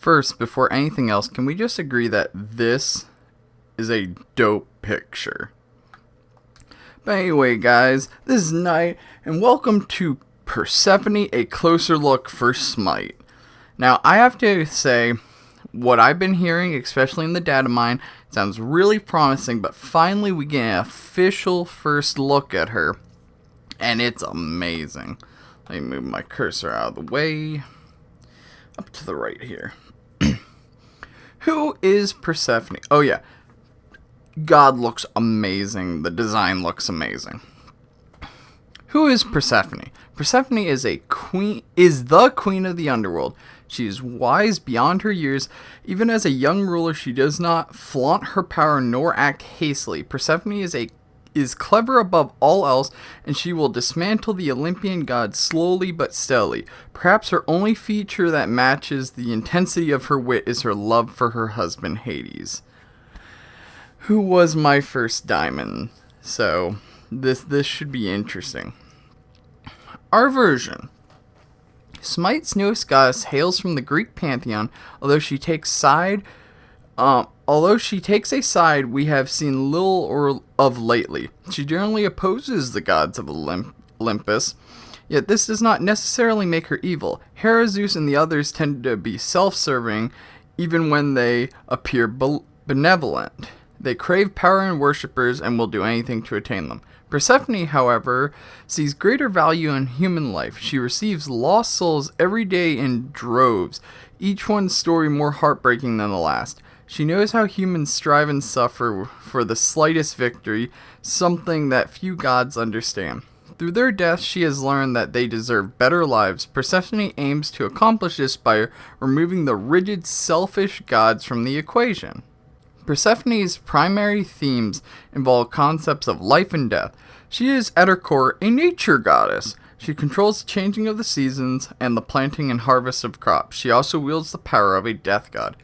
First, before anything else, can we just agree that this is a dope picture? But anyway, guys, this is Night, and welcome to Persephone, a closer look for Smite. Now, I have to say, what I've been hearing, especially in the data mine, sounds really promising, but finally we get an official first look at her, and it's amazing. Let me move my cursor out of the way, up to the right here. Who is Persephone? Oh yeah, God looks amazing. The design looks amazing. Who is Persephone? Persephone is the queen of the underworld. She is wise beyond her years. Even as a young ruler, she does not flaunt her power nor act hastily. Persephone is clever above all else, and she will dismantle the Olympian gods slowly but steadily. Perhaps her only feature that matches the intensity of her wit is her love for her husband Hades, who was my first diamond. So this should be interesting. Our version. Smite's newest goddess hails from the Greek pantheon, although she takes a side we have seen little of lately. She generally opposes the gods of Olympus, yet this does not necessarily make her evil. Hera, Zeus, and the others tend to be self-serving, even when they appear benevolent. They crave power and worshippers and will do anything to attain them. Persephone, however, sees greater value in human life. She receives lost souls every day in droves, each one's story more heartbreaking than the last. She knows how humans strive and suffer for the slightest victory, something that few gods understand. Through their deaths, she has learned that they deserve better lives. Persephone aims to accomplish this by removing the rigid, selfish gods from the equation. Persephone's primary themes involve concepts of life and death. She is, at her core, a nature goddess. She controls the changing of the seasons and the planting and harvest of crops. She also wields the power of a death god.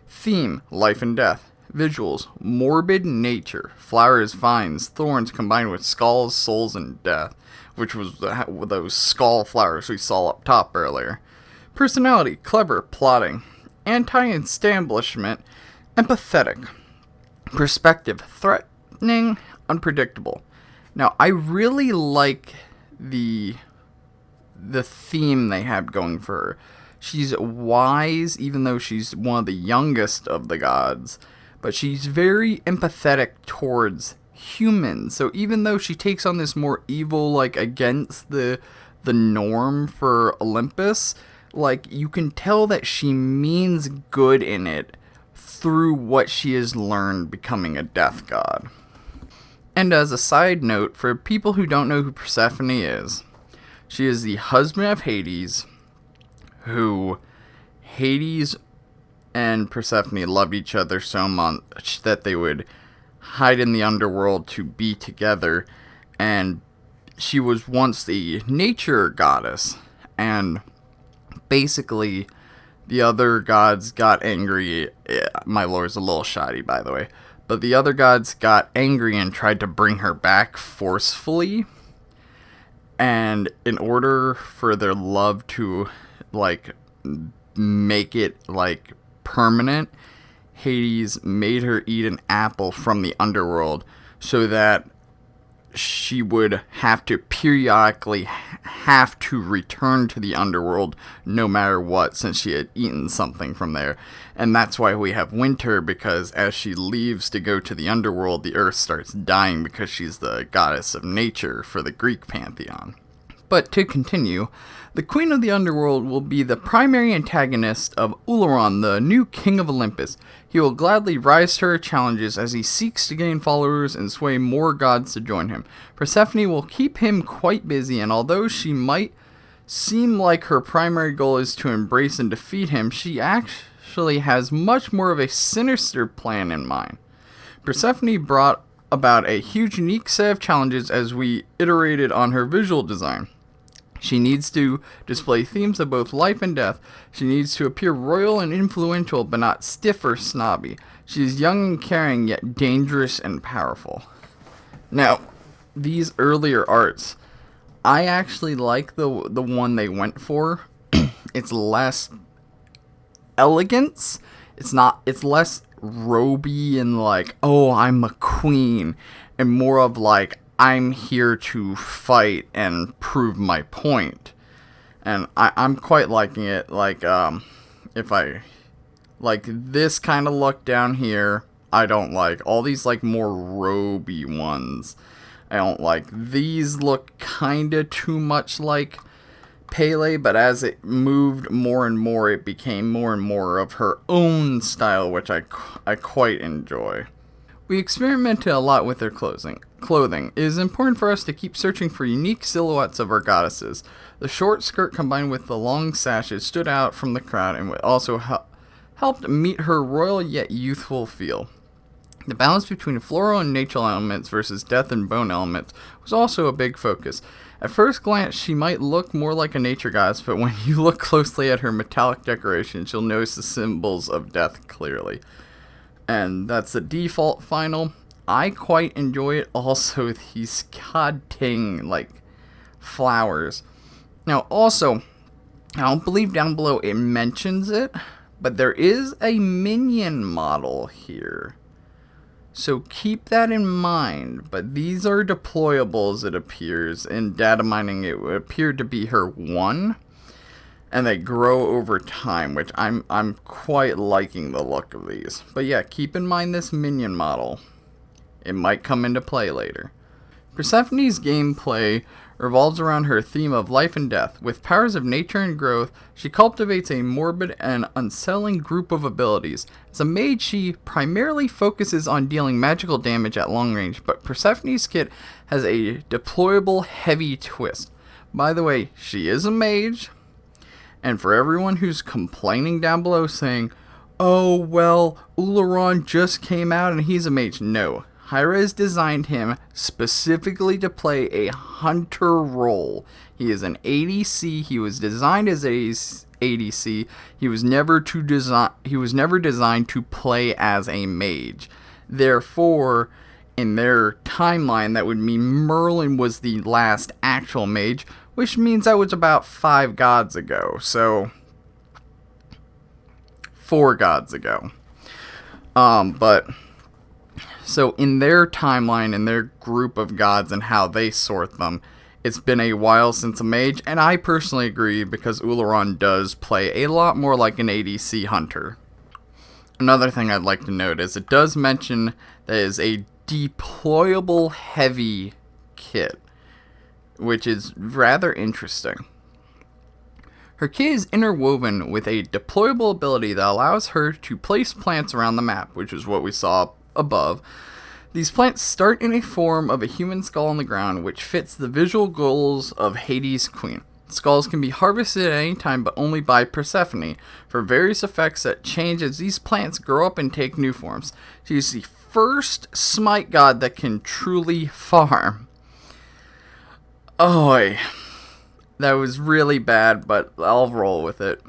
Theme, life and death. Visuals, morbid nature. Flowers, vines, thorns combined with skulls, souls, and death, which was those skull flowers we saw up top earlier. Personality, clever, plotting. Anti-establishment, empathetic. Perspective, threatening, unpredictable. Now, I really like the theme they have going for her. She's wise, even though she's one of the youngest of the gods, but she's very empathetic towards humans. So even though she takes on this more evil, against the norm for Olympus, you can tell that she means good in it through what she has learned becoming a death god. And as a side note, for people who don't know who Persephone is, she is the husband of Hades, who Hades and Persephone loved each other so much that they would hide in the underworld to be together, and she was once the nature goddess, and basically the other gods got angry. My lore's a little shoddy, by the way. But the other gods got angry and tried to bring her back forcefully. And in order for their love to, make it, permanent, Hades made her eat an apple from the underworld so that she would have to periodically return to the underworld no matter what, since she had eaten something from there. And that's why we have winter, because as she leaves to go to the underworld, the earth starts dying because she's the goddess of nature for the Greek pantheon. But to continue, the queen of the underworld will be the primary antagonist of Uleron, the new king of Olympus. He will gladly rise to her challenges as he seeks to gain followers and sway more gods to join him. Persephone will keep him quite busy, and although she might seem like her primary goal is to embrace and defeat him, she actually has much more of a sinister plan in mind. Persephone brought about a huge unique set of challenges as we iterated on her visual design. She needs to display themes of both life and death. She needs to appear royal and influential, but not stiff or snobby. She is young and caring, yet dangerous and powerful. Now, these earlier arts, I actually like the one they went for. It's less elegance. It's less roby and like, oh, I'm a queen, and more of like, I'm here to fight and prove my point. And I'm quite liking it. Like, if I like this kind of look down here, I don't like. All these like more roby ones, I don't like. These look kind of too much like Pele, but as it moved more and more, it became more and more of her own style, which I quite enjoy. We experimented a lot with their clothing. It is important for us to keep searching for unique silhouettes of our goddesses. The short skirt combined with the long sashes stood out from the crowd and also helped meet her royal yet youthful feel. The balance between floral and natural elements versus death and bone elements was also a big focus. At first glance, she might look more like a nature goddess, but when you look closely at her metallic decorations, you'll notice the symbols of death clearly. And that's the default final. I quite enjoy it. Also, these god dang, like, flowers. Now, also, I don't believe down below it mentions it, but there is a minion model here. So keep that in mind, but these are deployables, it appears. In data mining, it appeared to be her one, and they grow over time, which I'm quite liking the look of these. But yeah, keep in mind this minion model. It might come into play later. Persephone's gameplay revolves around her theme of life and death. With powers of nature and growth, she cultivates a morbid and unsettling group of abilities. As a mage, she primarily focuses on dealing magical damage at long range, but Persephone's kit has a deployable heavy twist. By the way, she is a mage, and for everyone who's complaining down below saying, oh, well, Ularon just came out and he's a mage. No. Hi-Rez designed him specifically to play a hunter role. He is an ADC. He was designed as a ADC. He was never designed to play as a mage. Therefore, in their timeline, that would mean Merlin was the last actual mage, which means that was about 5 gods ago. So 4 gods ago. So in their timeline, in their group of gods and how they sort them, it's been a while since a mage, and I personally agree because Ularon does play a lot more like an ADC hunter. Another thing I'd like to note is it does mention that it is a deployable heavy kit, which is rather interesting. Her kit is interwoven with a deployable ability that allows her to place plants around the map, which is what we saw above. These plants start in a form of a human skull on the ground, which fits the visual goals of Hades' queen. Skulls can be harvested at any time, but only by Persephone, for various effects that change as these plants grow up and take new forms. She is the first Smite god that can truly farm. Oh, that was really bad, but I'll roll with it.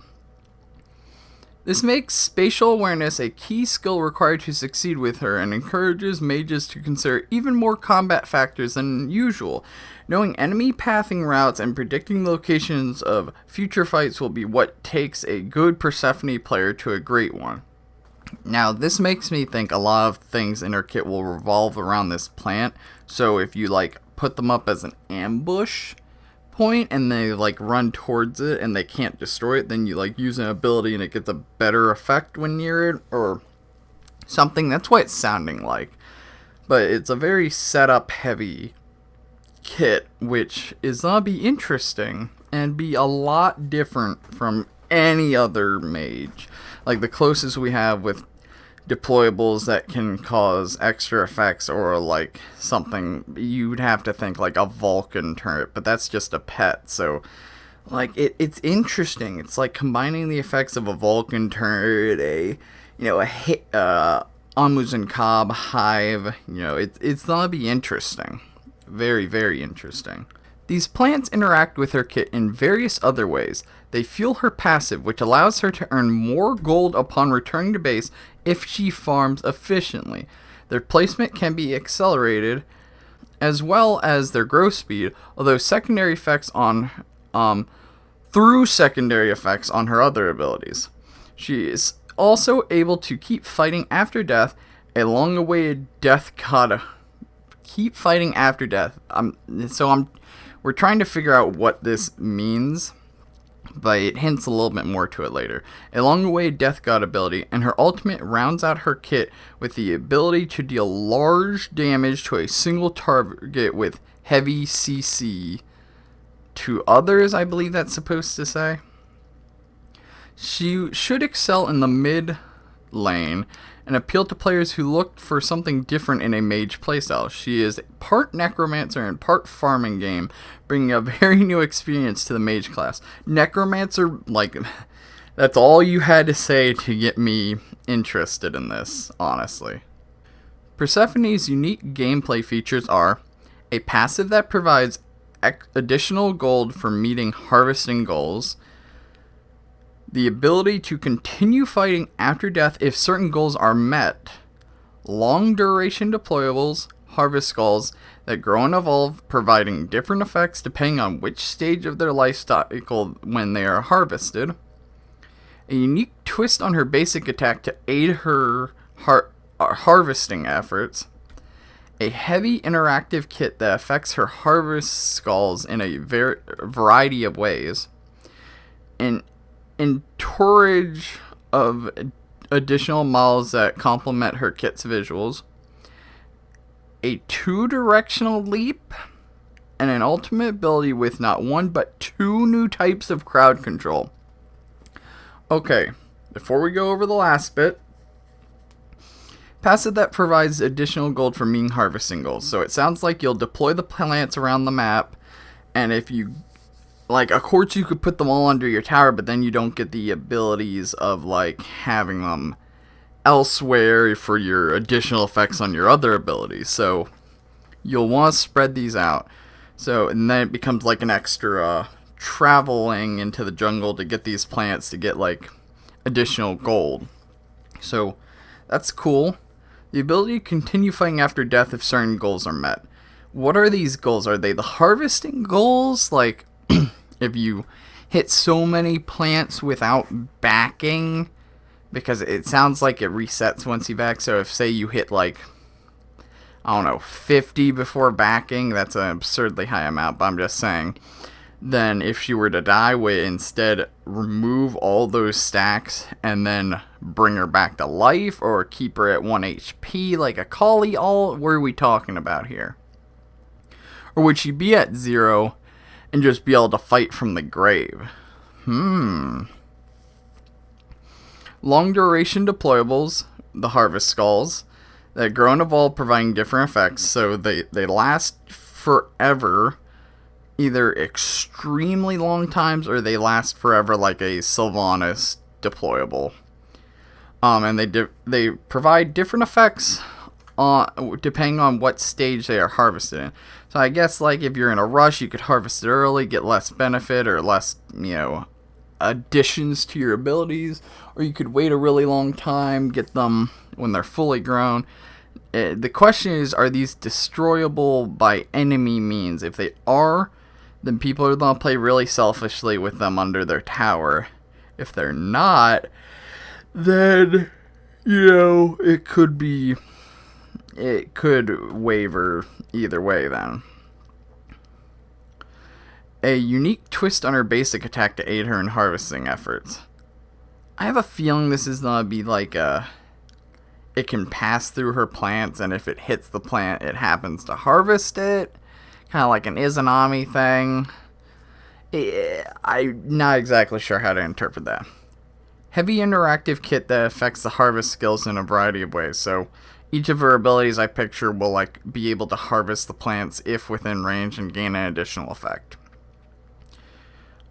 This makes spatial awareness a key skill required to succeed with her and encourages mages to consider even more combat factors than usual. Knowing enemy pathing routes and predicting the locations of future fights will be what takes a good Persephone player to a great one. Now, this makes me think a lot of things in her kit will revolve around this plant, so if you put them up as an ambush point and they run towards it and they can't destroy it, then you use an ability and it gets a better effect when near it or something. That's what it's sounding like. But it's a very setup heavy kit, which is gonna be interesting and be a lot different from any other mage. The closest we have with deployables that can cause extra effects or something, you'd have to think a Vulcan turret, but that's just a pet. So it's interesting. It's combining the effects of a Vulcan turret, a Amuzen Cobb hive. It's gonna be interesting. Very, very interesting. These plants interact with her kit in various other ways. They fuel her passive, which allows her to earn more gold upon returning to base if she farms efficiently. Their placement can be accelerated, as well as their growth speed, although through secondary effects on her other abilities. She is also able to keep fighting after death, a long-awaited death god. Keep fighting after death. We're trying to figure out what this means, but it hints a little bit more to it later. A long-awaited death god ability, and her ultimate rounds out her kit with the ability to deal large damage to a single target with heavy CC. To others, I believe that's supposed to say. She should excel in the mid lane and appeal to players who look for something different in a mage playstyle. She is part necromancer and part farming game, bringing a very new experience to the mage class. Necromancer, like, that's all you had to say to get me interested in this, honestly. Persephone's unique gameplay features are a passive that provides additional gold for meeting harvesting goals, the ability to continue fighting after death if certain goals are met, long duration deployables, harvest skulls that grow and evolve, providing different effects depending on which stage of their life cycle when they are harvested, a unique twist on her basic attack to aid her harvesting efforts, a heavy interactive kit that affects her harvest skulls in a variety of ways, an entourage of additional models that complement her kit's visuals, a 2-directional leap, and an ultimate ability with not one but 2 new types of crowd control. Okay, before we go over the last bit, passive that provides additional gold for meeting harvesting goals. So it sounds like you'll deploy the plants around the map, and if you, like, of course you could put them all under your tower, but then you don't get the abilities of, like, having them elsewhere for your additional effects on your other abilities. So you'll want to spread these out. So, and then it becomes like an extra traveling into the jungle to get these plants to get, like, additional gold. So that's cool. The ability to continue fighting after death if certain goals are met. What are these goals? Are they the harvesting goals? Like, if you hit so many plants without backing, because it sounds like it resets once you back. So if, say, you hit, like, I don't know, 50 before backing, that's an absurdly high amount, but I'm just saying. Then if she were to die, we instead remove all those stacks and then bring her back to life, or keep her at 1 HP like a Kali. What are we talking about here? Or would she be at 0 and just be able to fight from the grave? Long duration deployables, the harvest skulls, that grow and evolve, providing different effects. So they last forever, either extremely long times, or they last forever like a Sylvanas deployable. And they provide different effects depending on what stage they are harvested in. So I guess, like, if you're in a rush, you could harvest it early, get less benefit or less, additions to your abilities, or you could wait a really long time, get them when they're fully grown. The question is, are these destroyable by enemy means? If they are, then people are going to play really selfishly with them under their tower. If they're not, then, it could waver either way then. A unique twist on her basic attack to aid her in harvesting efforts. I have a feeling this is going to be like it can pass through her plants, and if it hits the plant, it happens to harvest it. Kind of like an Izanami thing. I'm not exactly sure how to interpret that. Heavy interactive kit that affects the harvest skills in a variety of ways. So each of her abilities I picture will, like, be able to harvest the plants if within range and gain an additional effect.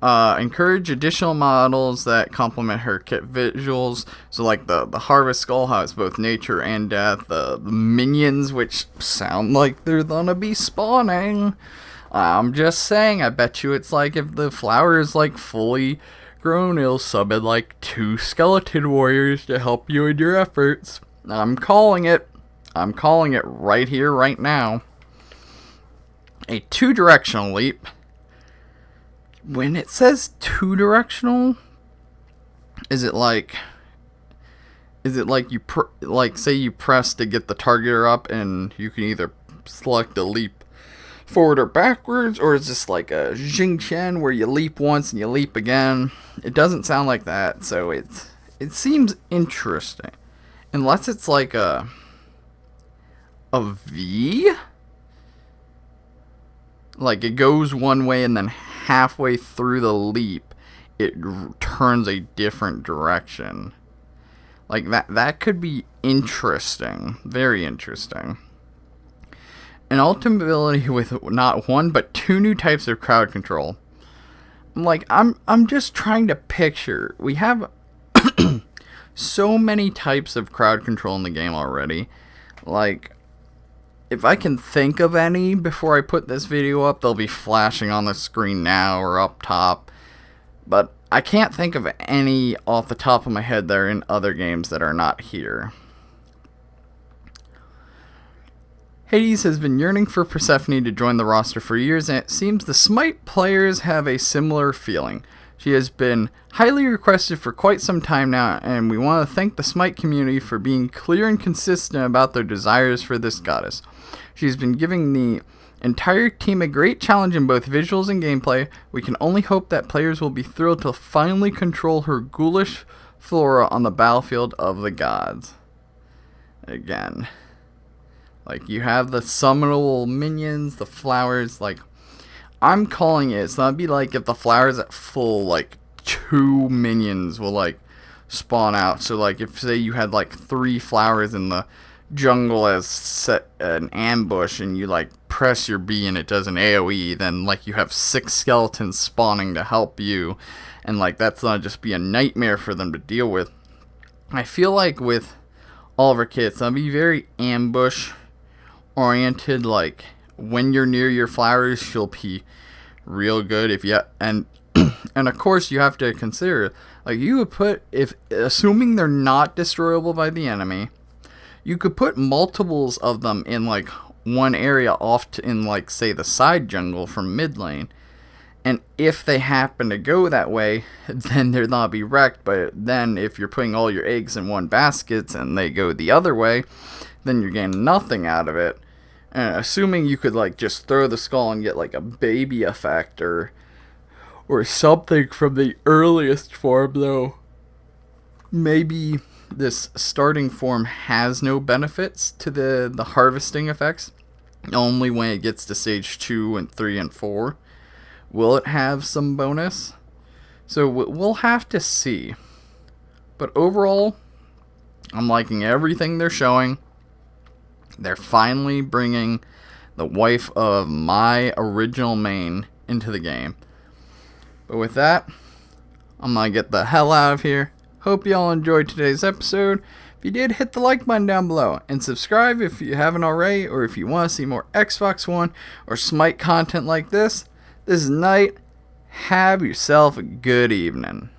Encourage additional models that complement her kit visuals. So, like, the harvest skull has both nature and death. The minions, which sound like they're gonna be spawning. I'm just saying, I bet you it's like if the flower is, like, fully grown, it'll summon, like, 2 skeleton warriors to help you in your efforts. I'm calling it. I'm calling it right here, right now. A 2-directional leap. When it says 2-directional, is it like is it like like say you press to get the targeter up and you can either select a leap forward or backwards, or is this like a Jing Chen where you leap once and you leap again? It doesn't sound like that, so it seems interesting. Unless it's like a V? Like it goes one way and then halfway through the leap it turns a different direction. Like that could be interesting. Very interesting. An ultimate ability with not one but two new types of crowd control. Like I'm just trying to picture. We have so many types of crowd control in the game already. Like, if I can think of any before I put this video up, they'll be flashing on the screen now or up top. But I can't think of any off the top of my head that are in other games that are not here. Hades has been yearning for Persephone to join the roster for years, and it seems the Smite players have a similar feeling. She has been highly requested for quite some time now, and we want to thank the Smite community for being clear and consistent about their desires for this goddess. She's been giving the entire team a great challenge in both visuals and gameplay. We can only hope that players will be thrilled to finally control her ghoulish flora on the battlefield of the gods. Again. Like, you have the summonable minions, the flowers, like, I'm calling it, so that'd be like if the flowers at full, like, 2 minions will, like, spawn out. So, like, if, say, you had, like, 3 flowers in the jungle as set an ambush, and you, like, press your B and it does an AoE, then, like, you have 6 skeletons spawning to help you, and, like, that's not just be a nightmare for them to deal with. I feel like with all of our kits, that'd be very ambush oriented. Like, when you're near your flowers, she'll be real good. If you and of course you have to consider, like, you would put, if assuming they're not destroyable by the enemy, you could put multiples of them in like one area off to, in like say the side jungle from mid lane, and if they happen to go that way, then they'll not be wrecked. But then if you're putting all your eggs in one basket and they go the other way, then you're getting nothing out of it. And assuming you could like just throw the skull and get like a baby effect or something from the earliest form, though maybe this starting form has no benefits to the harvesting effects. Only when it gets to stage 2 and 3 and 4 will it have some bonus. So we'll have to see. But overall, I'm liking everything they're showing. They're finally bringing the wife of my original main into the game. But with that, I'm going to get the hell out of here. Hope y'all enjoyed today's episode. If you did, hit the like button down below. And subscribe if you haven't already, or if you want to see more Xbox One or Smite content like this. This is Knight. Have yourself a good evening.